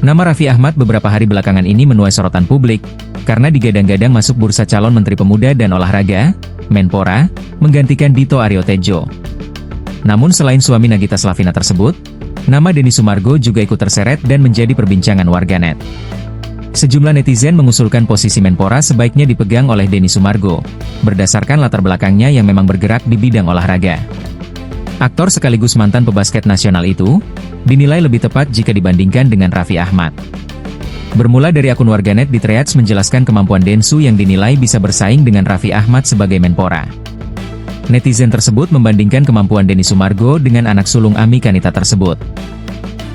Nama Raffi Ahmad beberapa hari belakangan ini menuai sorotan publik, karena digadang-gadang masuk bursa calon Menteri Pemuda dan Olahraga, Menpora, menggantikan Dito Aryo Tejo. Namun selain suami Nagita Slavina tersebut, nama Denny Sumargo juga ikut terseret dan menjadi perbincangan warganet. Sejumlah netizen mengusulkan posisi Menpora sebaiknya dipegang oleh Denny Sumargo, berdasarkan latar belakangnya yang memang bergerak di bidang olahraga. Aktor sekaligus mantan pebasket nasional itu, dinilai lebih tepat jika dibandingkan dengan Raffi Ahmad. Bermula dari akun warganet di Threads menjelaskan kemampuan Densu yang dinilai bisa bersaing dengan Raffi Ahmad sebagai Menpora. Netizen tersebut membandingkan kemampuan Denny Sumargo dengan anak sulung Ami Kanita tersebut.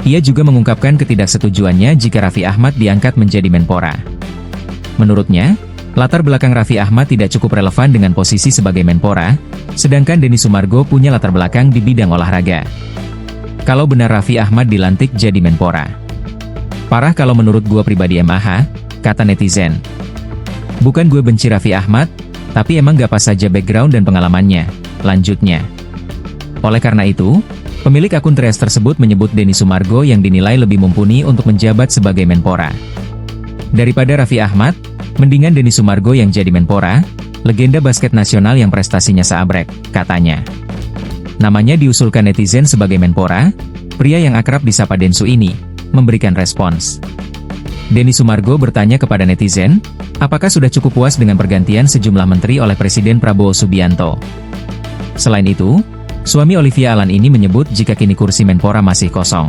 Ia juga mengungkapkan ketidaksetujuannya jika Raffi Ahmad diangkat menjadi Menpora. Menurutnya, latar belakang Raffi Ahmad tidak cukup relevan dengan posisi sebagai Menpora, sedangkan Denny Sumargo punya latar belakang di bidang olahraga. Kalau benar Raffi Ahmad dilantik jadi Menpora. Parah kalau menurut gua pribadi MAH, kata netizen. Bukan gue benci Raffi Ahmad, tapi emang gak pas saja background dan pengalamannya, lanjutnya. Oleh karena itu, pemilik akun Threads tersebut menyebut Denny Sumargo yang dinilai lebih mumpuni untuk menjabat sebagai Menpora. Daripada Raffi Ahmad, mendingan Denny Sumargo yang jadi Menpora, legenda basket nasional yang prestasinya seabrek, katanya. Namanya diusulkan netizen sebagai Menpora, pria yang akrab disapa Densu ini memberikan respons. Denny Sumargo bertanya kepada netizen, apakah sudah cukup puas dengan pergantian sejumlah menteri oleh Presiden Prabowo Subianto. Selain itu, suami Olivia Alan ini menyebut jika kini kursi Menpora masih kosong.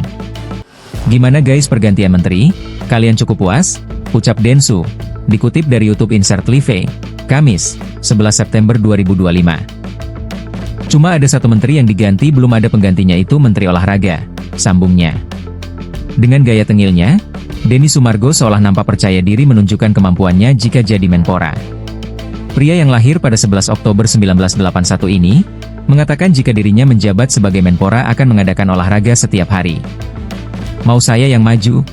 Gimana guys pergantian menteri? Kalian cukup puas? Ucap Densu, dikutip dari YouTube Insert Live, Kamis, 11 September 2025. Cuma ada satu menteri yang diganti, belum ada penggantinya, itu Menteri Olahraga, sambungnya. Dengan gaya tengilnya, Denny Sumargo seolah nampak percaya diri menunjukkan kemampuannya jika jadi Menpora. Pria yang lahir pada 11 Oktober 1981 ini, mengatakan jika dirinya menjabat sebagai Menpora akan mengadakan olahraga setiap hari. Mau saya yang maju?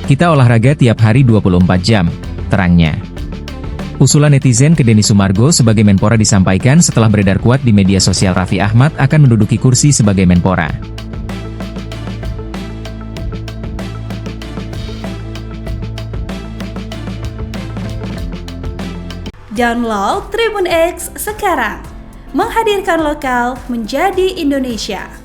Kita olahraga tiap hari 24 jam, terangnya. Usulan netizen ke Denny Sumargo sebagai Menpora disampaikan setelah beredar kuat di media sosial Raffi Ahmad akan menduduki kursi sebagai Menpora. Download Tribun X sekarang, menghadirkan lokal menjadi Indonesia.